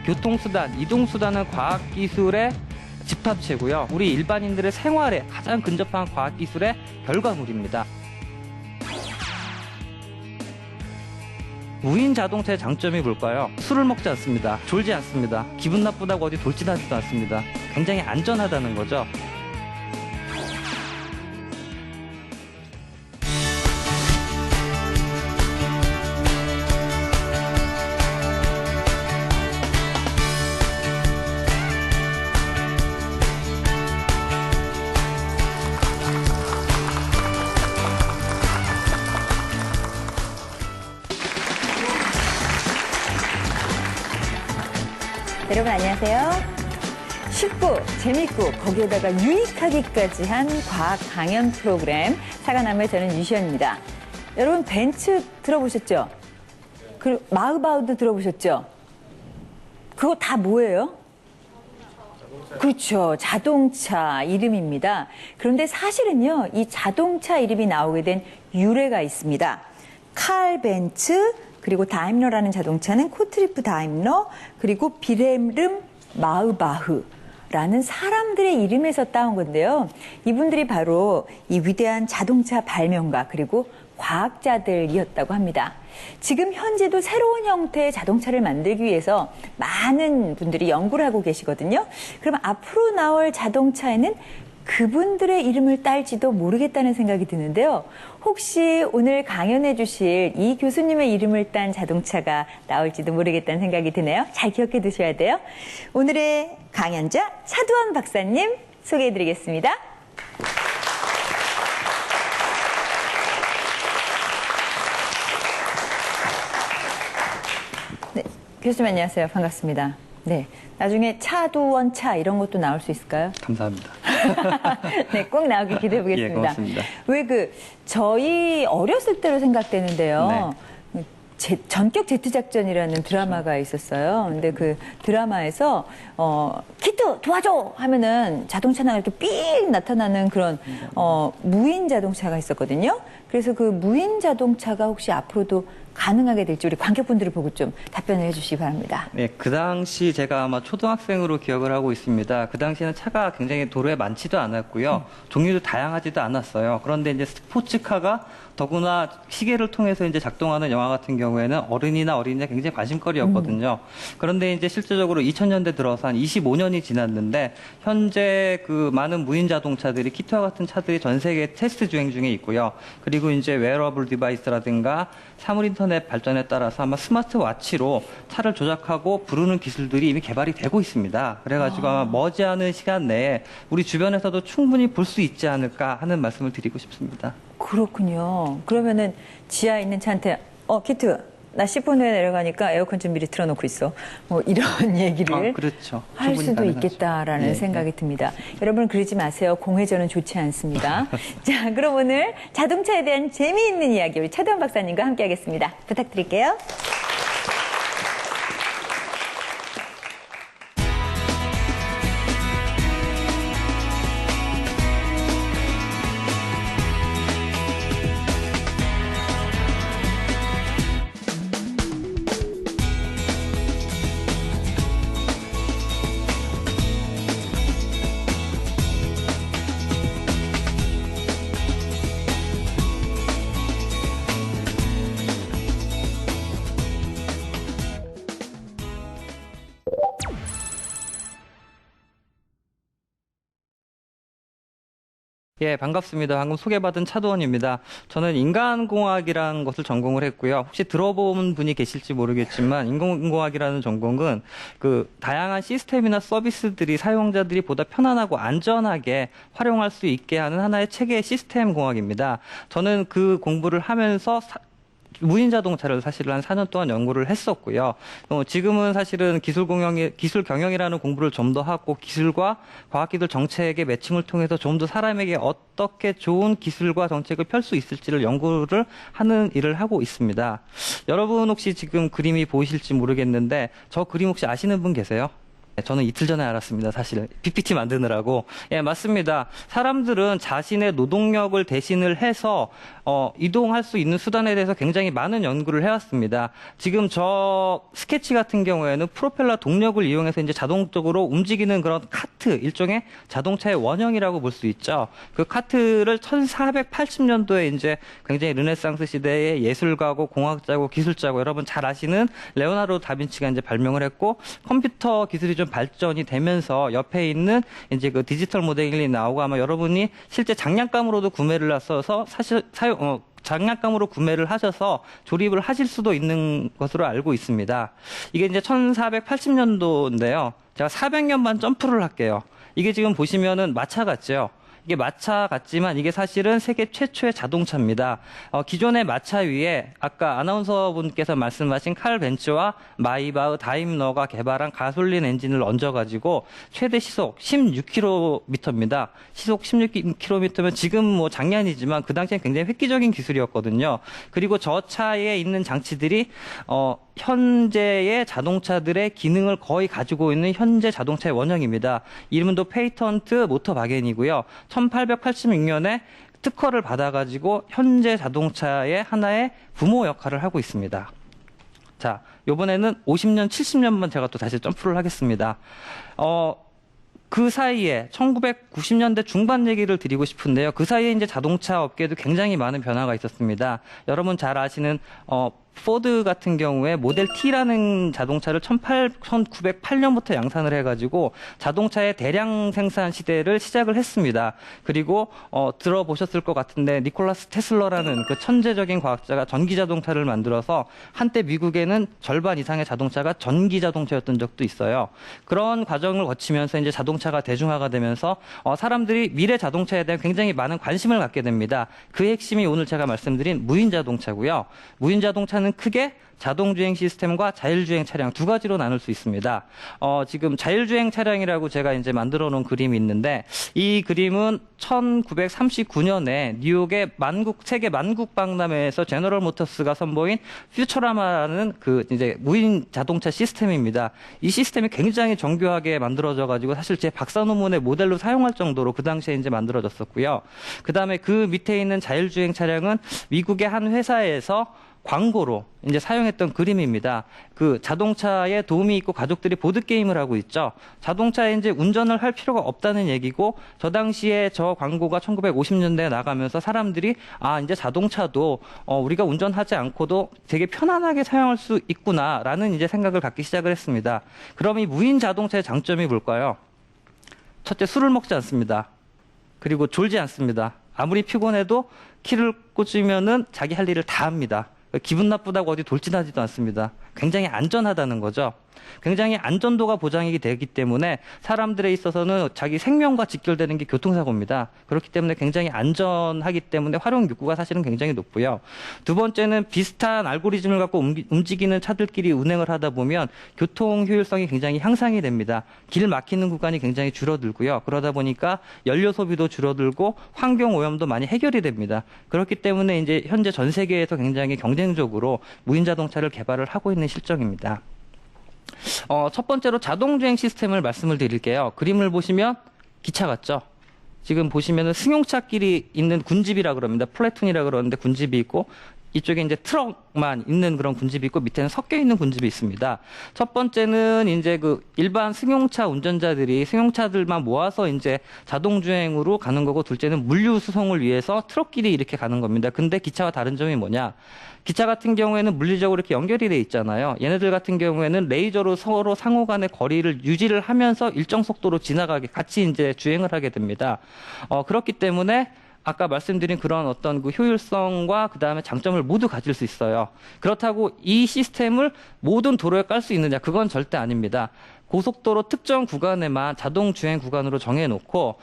교통수단, 이동수단은 과학기술의 집합체고요. 우리 일반인들의 생활에 가장 근접한 과학기술의 결과물입니다. 무인 자동차의 장점이 뭘까요? 술을 먹지 않습니다. 졸지 않습니다. 기분 나쁘다고 어디 돌진하지도 않습니다. 굉장히 안전하다는 거죠. 여러분 안녕하세요. 쉽고 재밌고 거기에다가 유익하기까지 한 과학 강연 프로그램 사과나무의 저는 유시연입니다. 여러분 벤츠 들어보셨죠? 그리고 마흐바흐도 들어보셨죠? 그거 다 뭐예요? 그렇죠. 자동차 이름입니다. 그런데 사실은요, 이 자동차 이름이 나오게 된 유래가 있습니다. 칼 벤츠, 그리고 다임러라는 자동차는 코트리프 다임러, 그리고 빌헬름 마흐바흐라는 사람들의 이름에서 따온 건데요. 이분들이 바로 이 위대한 자동차 발명가 그리고 과학자들이었다고 합니다. 지금 현재도 새로운 형태의 자동차를 만들기 위해서 많은 분들이 연구를 하고 계시거든요. 그럼 앞으로 나올 자동차에는 그분들의 이름을 딸지도 모르겠다는 생각이 드는데요. 혹시 오늘 강연해 주실 이 교수님의 이름을 딴 자동차가 나올지도 모르겠다는 생각이 드네요. 잘 기억해 두셔야 돼요. 오늘의 강연자 차두원 박사님 소개해 드리겠습니다. 네, 교수님 안녕하세요. 반갑습니다. 네, 나중에 차두원 차 이런 것도 나올 수 있을까요? 감사합니다. 네, 꼭 나오길 기대해 보겠습니다. 예, 고맙습니다. 왜 저희 어렸을 때로 생각되는데요. 네. 전격 제트작전이라는 드라마가 있었어요. 근데 그 드라마에서, 키트 도와줘! 하면은 자동차나 이렇게 삑 나타나는 그런, 무인 자동차가 있었거든요. 그래서 그 무인 자동차가 혹시 앞으로도 가능하게 될지 우리 관객분들을 보고 좀 답변을 해주시기 바랍니다. 네, 그 당시 제가 아마 초등학생으로 기억을 하고 있습니다. 그 당시에는 차가 굉장히 도로에 많지도 않았고요. 종류도 다양하지도 않았어요. 그런데 이제 스포츠카가 더구나 시계를 통해서 이제 작동하는 영화 같은 경우에는 어른이나 어린이가 굉장히 관심거리였거든요. 그런데 이제 실제적으로 2000년대 들어서 한 25년이 지났는데 현재 그 많은 무인 자동차들이 키트와 같은 차들이 전 세계 테스트 주행 중에 있고요. 그리고 이제 웨어러블 디바이스라든가 사물 인터넷 발전에 따라서 아마 스마트워치로 차를 조작하고 부르는 기술들이 이미 개발이 되고 있습니다. 그래가지고 아마 머지않은 시간 내에 우리 주변에서도 충분히 볼 수 있지 않을까 하는 말씀을 드리고 싶습니다. 그렇군요. 그러면은 지하에 있는 차한테 키트 나 10분 후에 내려가니까 에어컨 좀 미리 틀어놓고 있어. 뭐 이런 얘기를 그렇죠. 할 수도 가능하죠. 있겠다라는 예, 생각이 듭니다. 여러분 그러지 마세요. 공회전은 좋지 않습니다. 자, 그럼 오늘 자동차에 대한 재미있는 이야기 우리 차두원 박사님과 함께 하겠습니다. 부탁드릴게요. 예, 반갑습니다. 방금 소개받은 차두원입니다. 저는 인간공학이라는 것을 전공을 했고요. 혹시 들어본 분이 계실지 모르겠지만 인간공학이라는 전공은 그 다양한 시스템이나 서비스들이 사용자들이 보다 편안하고 안전하게 활용할 수 있게 하는 하나의 체계 시스템 공학입니다. 저는 그 공부를 하면서 무인 자동차를 사실 한 4년 동안 연구를 했었고요. 지금은 사실은 기술 경영이라는 공부를 좀 더 하고 기술과 과학기술 정책의 매칭을 통해서 좀 더 사람에게 어떻게 좋은 기술과 정책을 펼 수 있을지를 연구를 하는 일을 하고 있습니다. 여러분 혹시 지금 그림이 보이실지 모르겠는데 저 그림 혹시 아시는 분 계세요? 저는 이틀 전에 알았습니다. 사실 PPT 만드느라고. 예, 맞습니다. 사람들은 자신의 노동력을 대신을 해서 이동할 수 있는 수단에 대해서 굉장히 많은 연구를 해왔습니다. 지금 저 스케치 같은 경우에는 프로펠러 동력을 이용해서 이제 자동적으로 움직이는 그런 카트, 일종의 자동차의 원형이라고 볼 수 있죠. 그 카트를 1480년도에 이제 굉장히 르네상스 시대의 예술가고 공학자고 기술자고 여러분 잘 아시는 레오나르도 다빈치가 이제 발명을 했고, 컴퓨터 기술이 좀 발전이 되면서 옆에 있는 이제 그 디지털 모델링이 나오고, 아마 여러분이 실제 장난감으로도 구매를 하셔서 장난감으로 구매를 하셔서 조립을 하실 수도 있는 것으로 알고 있습니다. 이게 이제 1480년도인데요. 제가 400년만 점프를 할게요. 이게 지금 보시면은 마차 같죠? 이게 마차 같지만 이게 사실은 세계 최초의 자동차입니다. 기존의 마차 위에 아까 아나운서분께서 말씀하신 칼 벤츠와 마이바흐 다임러가 개발한 가솔린 엔진을 얹어가지고 최대 시속 16km입니다. 시속 16km면 지금 뭐 장난이지만 그 당시엔 굉장히 획기적인 기술이었거든요. 그리고 저 차에 있는 장치들이 현재의 자동차들의 기능을 거의 가지고 있는 현재 자동차의 원형입니다. 이름은 또 페이턴트 모터바겐이고요. 1886년에 특허를 받아가지고 현재 자동차의 하나의 부모 역할을 하고 있습니다. 자, 요번에는 50년, 70년만 제가 또 다시 점프를 하겠습니다. 그 사이에 1990년대 중반 얘기를 드리고 싶은데요. 그 사이에 이제 자동차 업계에도 굉장히 많은 변화가 있었습니다. 여러분 잘 아시는 포드 같은 경우에 모델 T라는 자동차를 1908년부터 양산을 해가지고 자동차의 대량 생산 시대를 시작을 했습니다. 그리고 들어보셨을 것 같은데 니콜라스 테슬러라는 그 천재적인 과학자가 전기 자동차를 만들어서 한때 미국에는 절반 이상의 자동차가 전기 자동차였던 적도 있어요. 그런 과정을 거치면서 이제 자동차가 대중화가 되면서 사람들이 미래 자동차에 대한 굉장히 많은 관심을 갖게 됩니다. 그 핵심이 오늘 제가 말씀드린 무인 자동차고요. 무인 자동차는 크게 자동주행 시스템과 자율주행 차량 두 가지로 나눌 수 있습니다. 지금 자율주행 차량이라고 제가 이제 만들어 놓은 그림이 있는데, 이 그림은 1939년에 뉴욕의 세계 만국 박람회에서 제너럴 모터스가 선보인 퓨처라마라는 그 이제 무인 자동차 시스템입니다. 이 시스템이 굉장히 정교하게 만들어져 가지고 사실 제 박사 논문의 모델로 사용할 정도로 그 당시에 이제 만들어졌었고요. 그 다음에 그 밑에 있는 자율주행 차량은 미국의 한 회사에서 광고로 이제 사용했던 그림입니다. 그 자동차에 도움이 있고 가족들이 보드게임을 하고 있죠. 자동차에 이제 운전을 할 필요가 없다는 얘기고, 저 당시에 저 광고가 1950년대에 나가면서 사람들이 이제 자동차도 우리가 운전하지 않고도 되게 편안하게 사용할 수 있구나라는 이제 생각을 갖기 시작을 했습니다. 그럼 이 무인 자동차의 장점이 뭘까요? 첫째, 술을 먹지 않습니다. 그리고 졸지 않습니다. 아무리 피곤해도 키를 꽂으면은 자기 할 일을 다 합니다. 기분 나쁘다고 어디 돌진하지도 않습니다. 굉장히 안전하다는 거죠. 굉장히 안전도가 보장이 되기 때문에 사람들에 있어서는 자기 생명과 직결되는 게 교통사고입니다. 그렇기 때문에 굉장히 안전하기 때문에 활용 욕구가 사실은 굉장히 높고요. 두 번째는 비슷한 알고리즘을 갖고 움직이는 차들끼리 운행을 하다 보면 교통 효율성이 굉장히 향상이 됩니다. 길 막히는 구간이 굉장히 줄어들고요. 그러다 보니까 연료 소비도 줄어들고 환경 오염도 많이 해결이 됩니다. 그렇기 때문에 이제 현재 전 세계에서 굉장히 경쟁적으로 무인 자동차를 개발을 하고 있는 실정입니다. 첫 번째로 자동주행 시스템을 말씀을 드릴게요. 그림을 보시면 기차 같죠? 지금 보시면은 승용차끼리 있는 군집이라 그럽니다. 플래툰이라 그러는데 군집이 있고, 이쪽에 이제 트럭만 있는 그런 군집이 있고, 밑에는 섞여 있는 군집이 있습니다. 첫 번째는 이제 그 일반 승용차 운전자들이 승용차들만 모아서 이제 자동주행으로 가는 거고, 둘째는 물류 수송을 위해서 트럭끼리 이렇게 가는 겁니다. 근데 기차와 다른 점이 뭐냐? 기차 같은 경우에는 물리적으로 이렇게 연결이 돼 있잖아요. 얘네들 같은 경우에는 레이저로 서로 상호 간의 거리를 유지를 하면서 일정 속도로 지나가게 같이 이제 주행을 하게 됩니다. 그렇기 때문에 아까 말씀드린 그런 어떤 그 효율성과 그 다음에 장점을 모두 가질 수 있어요. 그렇다고 이 시스템을 모든 도로에 깔 수 있느냐? 그건 절대 아닙니다. 고속도로 특정 구간에만 자동 주행 구간으로 정해놓고,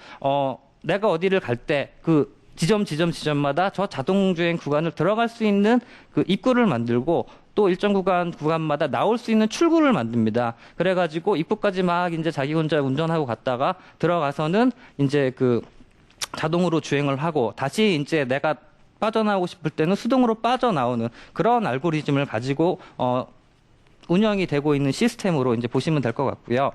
내가 어디를 갈 때 그 지점마다 저 자동주행 구간을 들어갈 수 있는 그 입구를 만들고, 또 일정 구간마다 나올 수 있는 출구를 만듭니다. 그래가지고 입구까지 막 이제 자기 혼자 운전하고 갔다가 들어가서는 이제 그 자동으로 주행을 하고, 다시 이제 내가 빠져나오고 싶을 때는 수동으로 빠져나오는 그런 알고리즘을 가지고 운영이 되고 있는 시스템으로 이제 보시면 될 것 같고요.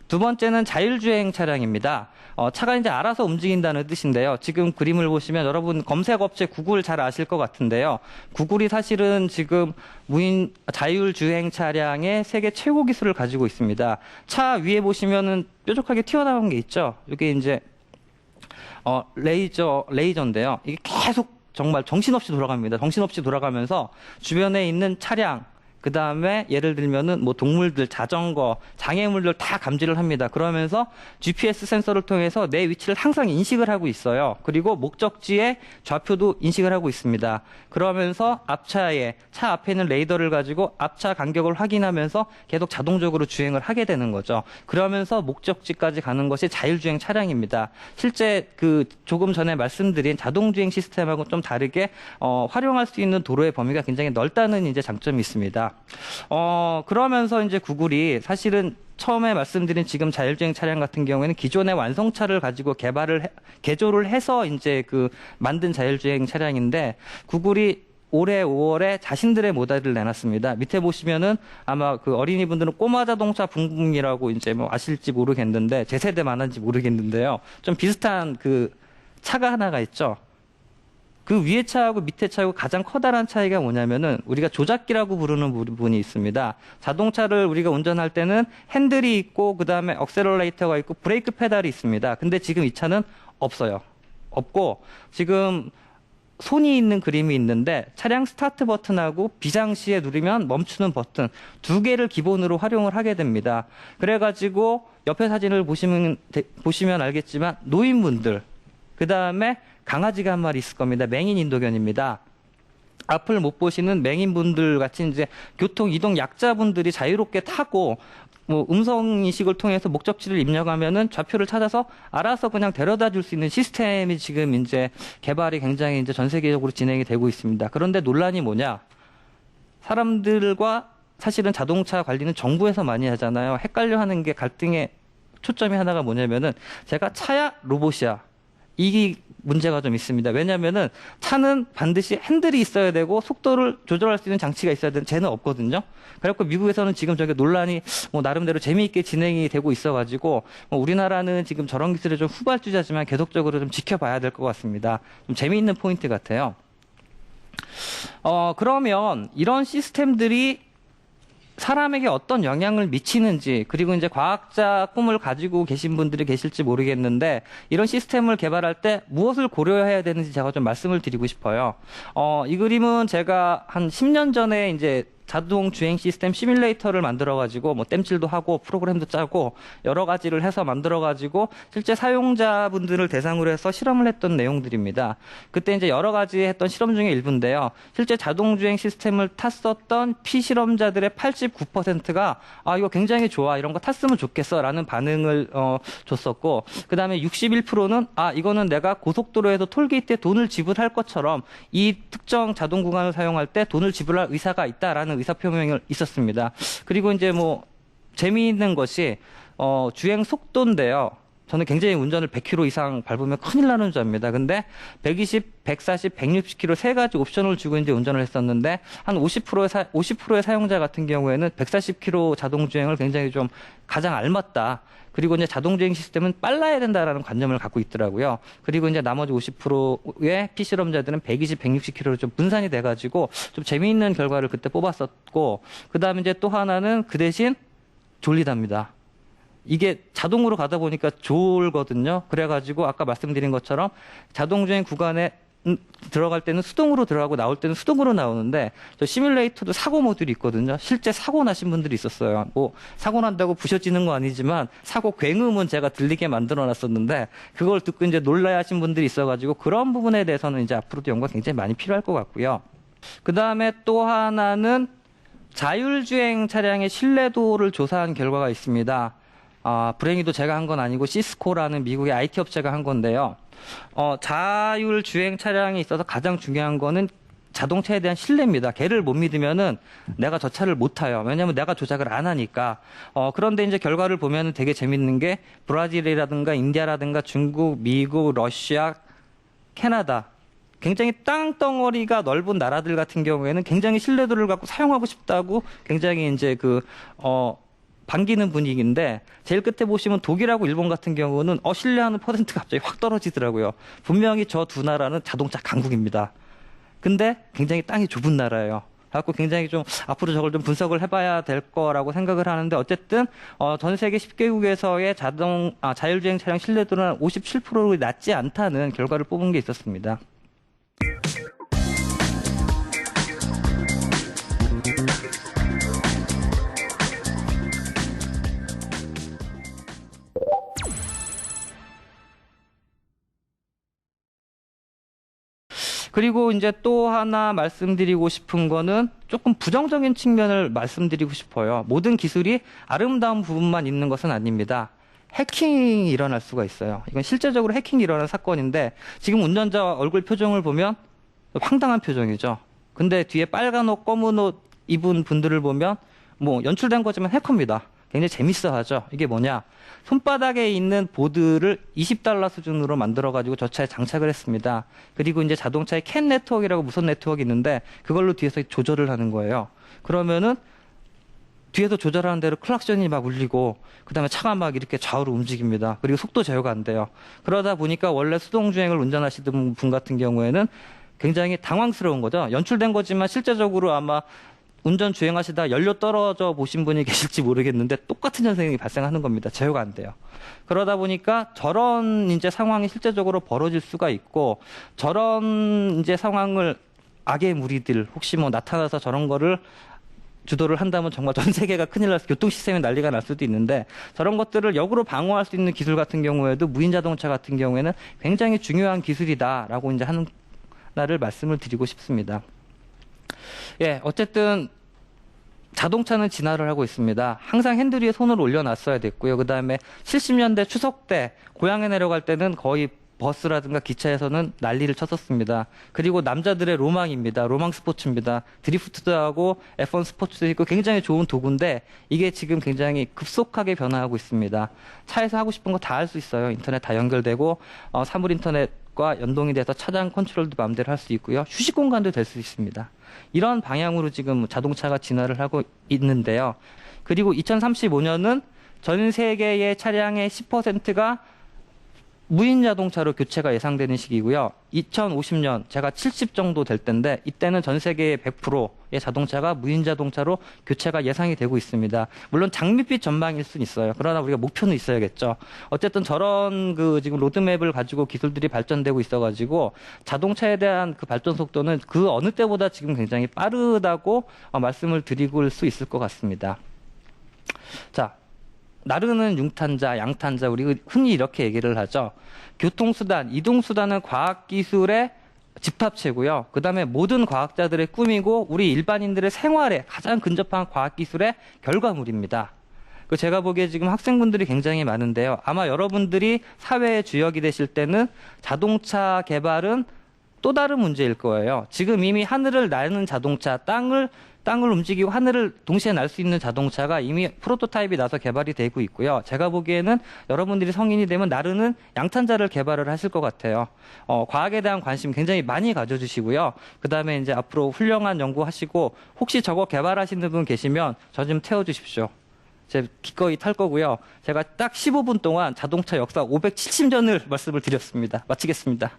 두 번째는 자율주행 차량입니다. 차가 이제 알아서 움직인다는 뜻인데요. 지금 그림을 보시면 여러분 검색 업체 구글 잘 아실 것 같은데요. 구글이 사실은 지금 무인 자율주행 차량의 세계 최고 기술을 가지고 있습니다. 차 위에 보시면은 뾰족하게 튀어나온 게 있죠. 이게 이제 레이저인데요. 이게 계속 정말 정신없이 돌아갑니다. 정신없이 돌아가면서 주변에 있는 차량, 그 다음에 예를 들면은 뭐 동물들, 자전거, 장애물들 다 감지를 합니다. 그러면서 GPS 센서를 통해서 내 위치를 항상 인식을 하고 있어요. 그리고 목적지의 좌표도 인식을 하고 있습니다. 그러면서 차 앞에 있는 레이더를 가지고 앞차 간격을 확인하면서 계속 자동적으로 주행을 하게 되는 거죠. 그러면서 목적지까지 가는 것이 자율주행 차량입니다. 실제 조금 전에 말씀드린 자동주행 시스템하고 좀 다르게 활용할 수 있는 도로의 범위가 굉장히 넓다는 이제 장점이 있습니다. 그러면서 이제 구글이 사실은 처음에 말씀드린 지금 자율주행 차량 같은 경우에는 기존의 완성차를 가지고 개조를 해서 이제 만든 자율주행 차량인데 구글이 올해 5월에 자신들의 모델을 내놨습니다. 밑에 보시면은 아마 어린이분들은 꼬마 자동차 붕붕이라고 이제 뭐 아실지 모르겠는데 제 세대만 한지 모르겠는데요. 좀 비슷한 차가 하나가 있죠. 그 위에 차하고 밑에 차하고 가장 커다란 차이가 뭐냐면은 우리가 조작기라고 부르는 부분이 있습니다. 자동차를 우리가 운전할 때는 핸들이 있고 그다음에 억셀러레이터가 있고 브레이크 페달이 있습니다. 근데 지금 이 차는 없어요. 없고 지금 손이 있는 그림이 있는데 차량 스타트 버튼하고 비상시에 누르면 멈추는 버튼 두 개를 기본으로 활용을 하게 됩니다. 그래가지고 옆에 사진을 보시면 알겠지만 노인분들 그다음에 강아지가 한 마리 있을 겁니다. 맹인 인도견입니다. 앞을 못 보시는 맹인분들 같이 이제 교통 이동 약자분들이 자유롭게 타고 뭐 음성 인식을 통해서 목적지를 입력하면은 좌표를 찾아서 알아서 그냥 데려다 줄 수 있는 시스템이 지금 이제 개발이 굉장히 이제 전 세계적으로 진행이 되고 있습니다. 그런데 논란이 뭐냐? 사람들과 사실은 자동차 관리는 정부에서 많이 하잖아요. 헷갈려 하는 게 갈등의 초점이 하나가 뭐냐면은 제가 차야 로봇이야. 이 문제가 좀 있습니다. 왜냐면은 차는 반드시 핸들이 있어야 되고 속도를 조절할 수 있는 장치가 있어야 되는 쟤는 없거든요. 그래갖고 미국에서는 지금 저게 논란이 뭐 나름대로 재미있게 진행이 되고 있어가지고 뭐 우리나라는 지금 저런 기술에 좀 후발주자지만 계속적으로 좀 지켜봐야 될 것 같습니다. 좀 재미있는 포인트 같아요. 그러면 이런 시스템들이 사람에게 어떤 영향을 미치는지 그리고 이제 과학자 꿈을 가지고 계신 분들이 계실지 모르겠는데 이런 시스템을 개발할 때 무엇을 고려해야 되는지 제가 좀 말씀을 드리고 싶어요. 이 그림은 제가 한 10년 전에 이제 자동 주행 시스템 시뮬레이터를 만들어가지고 뭐 땜질도 하고 프로그램도 짜고 여러 가지를 해서 만들어가지고 실제 사용자분들을 대상으로 해서 실험을 했던 내용들입니다. 그때 이제 여러 가지 했던 실험 중에 일부인데요. 실제 자동 주행 시스템을 탔었던 피실험자들의 89%가 이거 굉장히 좋아 이런 거 탔으면 좋겠어라는 반응을 줬었고 그 다음에 61%는 이거는 내가 고속도로에서 톨게이트에 돈을 지불할 것처럼 이 특정 자동 구간을 사용할 때 돈을 지불할 의사가 있다라는 의사표명이 있었습니다. 그리고 이제 뭐 재미있는 것이 주행 속도인데요. 저는 굉장히 운전을 100km 이상 밟으면 큰일 나는 자입니다. 근데 120, 140, 160km 세 가지 옵션을 주고 이제 운전을 했었는데 한 50%의 사용자 같은 경우에는 140km 자동 주행을 굉장히 좀 가장 알맞다. 그리고 이제 자동 주행 시스템은 빨라야 된다라는 관념을 갖고 있더라고요. 그리고 이제 나머지 50%의 피실험자들은 120, 160km로 좀 분산이 돼가지고 좀 재미있는 결과를 그때 뽑았었고, 그 다음에 이제 또 하나는 그 대신 졸리답니다. 이게 자동으로 가다 보니까 졸거든요. 그래가지고 아까 말씀드린 것처럼 자동주행 구간에 들어갈 때는 수동으로 들어가고 나올 때는 수동으로 나오는데 저 시뮬레이터도 사고 모듈이 있거든요. 실제 사고 나신 분들이 있었어요. 뭐 사고 난다고 부셔지는 거 아니지만 사고 굉음은 제가 들리게 만들어 놨었는데 그걸 듣고 이제 놀라야 하신 분들이 있어가지고 그런 부분에 대해서는 이제 앞으로도 연구가 굉장히 많이 필요할 것 같고요. 그 다음에 또 하나는 자율주행 차량의 신뢰도를 조사한 결과가 있습니다. 불행히도 제가 한 건 아니고 시스코라는 미국의 IT 업체가 한 건데요. 자율주행 차량에 있어서 가장 중요한 거는 자동차에 대한 신뢰입니다. 걔를 못 믿으면은 내가 저 차를 못 타요. 왜냐하면 내가 조작을 안 하니까. 그런데 이제 결과를 보면은 되게 재밌는 게 브라질이라든가 인디아라든가 중국, 미국, 러시아, 캐나다. 굉장히 땅덩어리가 넓은 나라들 같은 경우에는 굉장히 신뢰도를 갖고 사용하고 싶다고 굉장히 이제 반기는 분위기인데 제일 끝에 보시면 독일하고 일본 같은 경우는 신뢰하는 퍼센트가 갑자기 확 떨어지더라고요. 분명히 저 두 나라는 자동차 강국입니다. 근데 굉장히 땅이 좁은 나라예요. 그래서 굉장히 좀 앞으로 저걸 좀 분석을 해봐야 될 거라고 생각을 하는데 어쨌든 전 세계 10개국에서의 자율주행 차량 신뢰도는 57%로 낮지 않다는 결과를 뽑은 게 있었습니다. 그리고 이제 또 하나 말씀드리고 싶은 거는 조금 부정적인 측면을 말씀드리고 싶어요. 모든 기술이 아름다운 부분만 있는 것은 아닙니다. 해킹이 일어날 수가 있어요. 이건 실제적으로 해킹이 일어난 사건인데 지금 운전자 얼굴 표정을 보면 황당한 표정이죠. 근데 뒤에 빨간 옷, 검은 옷 입은 분들을 보면 뭐 연출된 거지만 해커입니다. 굉장히 재밌어 하죠. 이게 뭐냐. 손바닥에 있는 보드를 $20 수준으로 만들어가지고 저 차에 장착을 했습니다. 그리고 이제 자동차에 캔 네트워크라고 무선 네트워크 있는데 그걸로 뒤에서 조절을 하는 거예요. 그러면은 뒤에서 조절하는 대로 클락션이 막 울리고 그다음에 차가 막 이렇게 좌우로 움직입니다. 그리고 속도 제어가 안 돼요. 그러다 보니까 원래 수동주행을 운전하시던 분 같은 경우에는 굉장히 당황스러운 거죠. 연출된 거지만 실제적으로 아마 운전 주행하시다 연료 떨어져 보신 분이 계실지 모르겠는데 똑같은 현상이 발생하는 겁니다. 제어가 안 돼요. 그러다 보니까 저런 이제 상황이 실제적으로 벌어질 수가 있고 저런 이제 상황을 악의 무리들 혹시 뭐 나타나서 저런 거를 주도를 한다면 정말 전 세계가 큰일 나서 교통 시스템이 난리가 날 수도 있는데 저런 것들을 역으로 방어할 수 있는 기술 같은 경우에도 무인 자동차 같은 경우에는 굉장히 중요한 기술이다라고 이제 하나를 말씀을 드리고 싶습니다. 예, 어쨌든 자동차는 진화를 하고 있습니다. 항상 핸들 위에 손을 올려놨어야 됐고요. 그 다음에 70년대 추석 때 고향에 내려갈 때는 거의 버스라든가 기차에서는 난리를 쳤었습니다. 그리고 남자들의 로망입니다. 로망 스포츠입니다. 드리프트도 하고 F1 스포츠도 있고 굉장히 좋은 도구인데 이게 지금 굉장히 급속하게 변화하고 있습니다. 차에서 하고 싶은 거 다 할 수 있어요. 인터넷 다 연결되고 사물 인터넷과 연동이 돼서 차량 컨트롤도 마음대로 할 수 있고요. 휴식 공간도 될 수 있습니다. 이런 방향으로 지금 자동차가 진화를 하고 있는데요. 그리고 2035년은 전 세계의 차량의 10%가 무인 자동차로 교체가 예상되는 시기고요. 2050년 제가 70 정도 될 텐데 이때는 전 세계의 100%의 자동차가 무인 자동차로 교체가 예상이 되고 있습니다. 물론 장밋빛 전망일 수는 있어요. 그러나 우리가 목표는 있어야겠죠. 어쨌든 저런 지금 로드맵을 가지고 기술들이 발전되고 있어가지고 자동차에 대한 그 발전 속도는 그 어느 때보다 지금 굉장히 빠르다고 말씀을 드릴 수 있을 것 같습니다. 자. 나르는 융탄자, 양탄자, 우리 흔히 이렇게 얘기를 하죠. 교통수단, 이동수단은 과학기술의 집합체고요. 그 다음에 모든 과학자들의 꿈이고 우리 일반인들의 생활에 가장 근접한 과학기술의 결과물입니다. 제가 보기에 지금 학생분들이 굉장히 많은데요. 아마 여러분들이 사회의 주역이 되실 때는 자동차 개발은 또 다른 문제일 거예요. 지금 이미 하늘을 나는 자동차, 땅을 움직이고 하늘을 동시에 날 수 있는 자동차가 이미 프로토타입이 나서 개발이 되고 있고요. 제가 보기에는 여러분들이 성인이 되면 나르는 양탄자를 개발을 하실 것 같아요. 과학에 대한 관심 굉장히 많이 가져주시고요. 그 다음에 이제 앞으로 훌륭한 연구하시고 혹시 저거 개발하시는 분 계시면 저 좀 태워주십시오. 제가 기꺼이 탈 거고요. 제가 딱 15분 동안 자동차 역사 570년을 말씀을 드렸습니다. 마치겠습니다.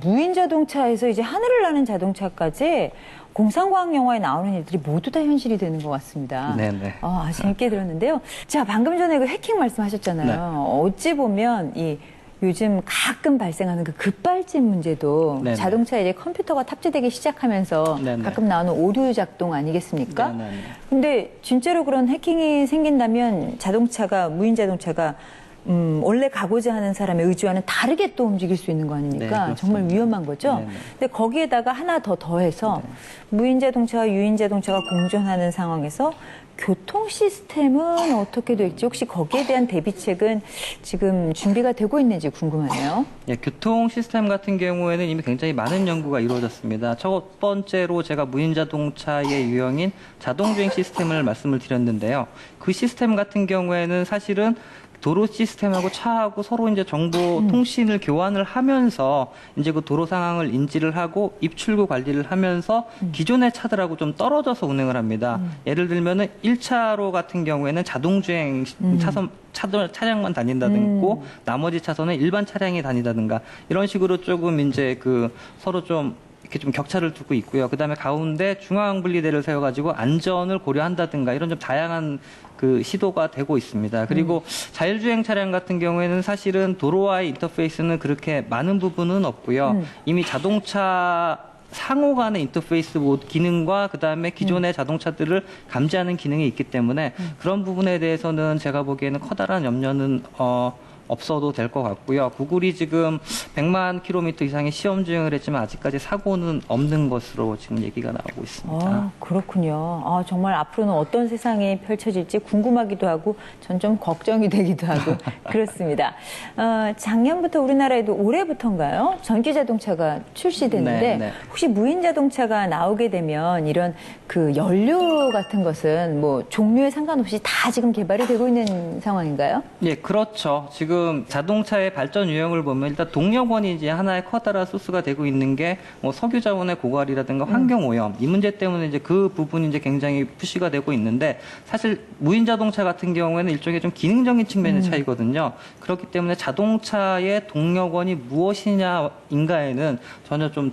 무인 자동차에서 이제 하늘을 나는 자동차까지 공상과학 영화에 나오는 일들이 모두 다 현실이 되는 것 같습니다. 네네. 재밌게 들었는데요. 자, 방금 전에 그 해킹 말씀하셨잖아요. 네. 어찌 보면 요즘 가끔 발생하는 그 급발진 문제도 네네. 자동차에 이제 컴퓨터가 탑재되기 시작하면서 네네. 가끔 나오는 오류 작동 아니겠습니까? 네네. 근데 진짜로 그런 해킹이 생긴다면 무인 자동차가 원래 가고자 하는 사람의 의지와는 다르게 또 움직일 수 있는 거 아닙니까? 네, 정말 위험한 거죠. 네네. 근데 거기에다가 하나 더해서 무인 자동차와 유인 자동차가 공존하는 상황에서 교통 시스템은 어떻게 될지 혹시 거기에 대한 대비책은 지금 준비가 되고 있는지 궁금하네요. 예, 교통 시스템 같은 경우에는 이미 굉장히 많은 연구가 이루어졌습니다. 첫 번째로 제가 무인 자동차의 유형인 자동주행 시스템을 말씀을 드렸는데요. 그 시스템 같은 경우에는 사실은 도로 시스템하고 차하고 서로 이제 정보 통신을 교환을 하면서 이제 그 도로 상황을 인지를 하고 입출구 관리를 하면서 기존의 차들하고 좀 떨어져서 운행을 합니다. 예를 들면은 1차로 같은 경우에는 자동주행 차량만 다닌다든가 나머지 차선은 일반 차량이 다니다든가 이런 식으로 조금 이제 그 서로 좀 이렇게 좀 격차를 두고 있고요. 그다음에 가운데 중앙 분리대를 세워가지고 안전을 고려한다든가 이런 좀 다양한 그 시도가 되고 있습니다. 그리고 자율주행 차량 같은 경우에는 사실은 도로와의 인터페이스는 그렇게 많은 부분은 없고요. 이미 자동차 상호 간의 인터페이스 기능과 그다음에 기존의 자동차들을 감지하는 기능이 있기 때문에 그런 부분에 대해서는 제가 보기에는 커다란 염려는 없어도 될 것 같고요. 구글이 지금 100만 킬로미터 이상의 시험 주행을 했지만 아직까지 사고는 없는 것으로 지금 얘기가 나오고 있습니다. 아, 그렇군요. 아, 정말 앞으로는 어떤 세상이 펼쳐질지 궁금하기도 하고 전 좀 걱정이 되기도 하고 그렇습니다. 작년부터 우리나라에도 올해부터인가요? 전기 자동차가 출시됐는데 네. 혹시 무인 자동차가 나오게 되면 이런 그 연료 같은 것은 뭐 종류에 상관없이 다 지금 개발이 되고 있는 상황인가요? 예, 그렇죠. 지금 자동차의 발전 유형을 보면 일단 동력원이 이제 하나의 커다란 소스가 되고 있는 게 뭐 석유 자원의 고갈이라든가 환경 오염 이 문제 때문에 이제 그 부분이 이제 굉장히 푸시가 되고 있는데 사실 무인 자동차 같은 경우에는 일종의 좀 기능적인 측면의 차이거든요. 그렇기 때문에 자동차의 동력원이 무엇이냐인가에는 전혀 좀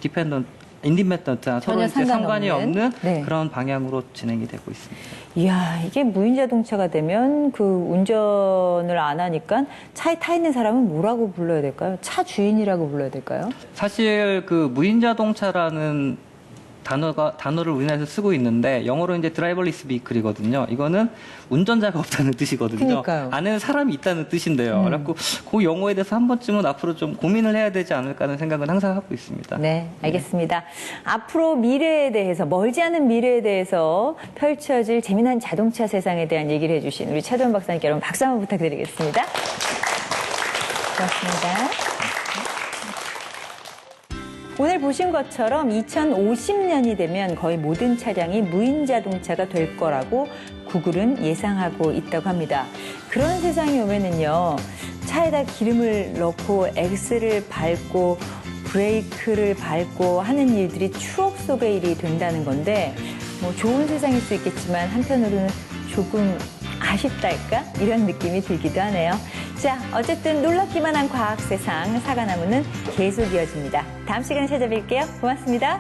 인디펜던트한 서로 전혀 이제 상관이 상관없는, 없는 네. 그런 방향으로 진행이 되고 있습니다. 이야, 이게 무인 자동차가 되면 그 운전을 안 하니까 차에 타 있는 사람은 뭐라고 불러야 될까요? 차 주인이라고 불러야 될까요? 사실 그 무인 자동차라는 단어를 우리나라에서 쓰고 있는데 영어로 이제 드라이버리스 비클이거든요. 이거는 운전자가 없다는 뜻이거든요. 그러니까요. 안에는 사람이 있다는 뜻인데요. 그래갖고 그 용어에 대해서 한 번쯤은 앞으로 좀 고민을 해야 되지 않을까 하는 생각은 항상 하고 있습니다. 네, 알겠습니다. 앞으로 미래에 대해서, 멀지 않은 미래에 대해서 펼쳐질 재미난 자동차 세상에 대한 얘기를 해주신 우리 차도현 박사님께 여러분 박수 한번 부탁드리겠습니다. 고맙습니다. 오늘 보신 것처럼 2050년이 되면 거의 모든 차량이 무인 자동차가 될 거라고 구글은 예상하고 있다고 합니다. 그런 세상이 오면은요, 차에다 기름을 넣고 엑셀을 밟고 브레이크를 밟고 하는 일들이 추억 속의 일이 된다는 건데, 뭐 좋은 세상일 수 있겠지만 한편으로는 조금 아쉽달까? 이런 느낌이 들기도 하네요. 자, 어쨌든 놀랍기만 한 과학 세상 사과나무는 계속 이어집니다. 다음 시간에 찾아뵐게요. 고맙습니다.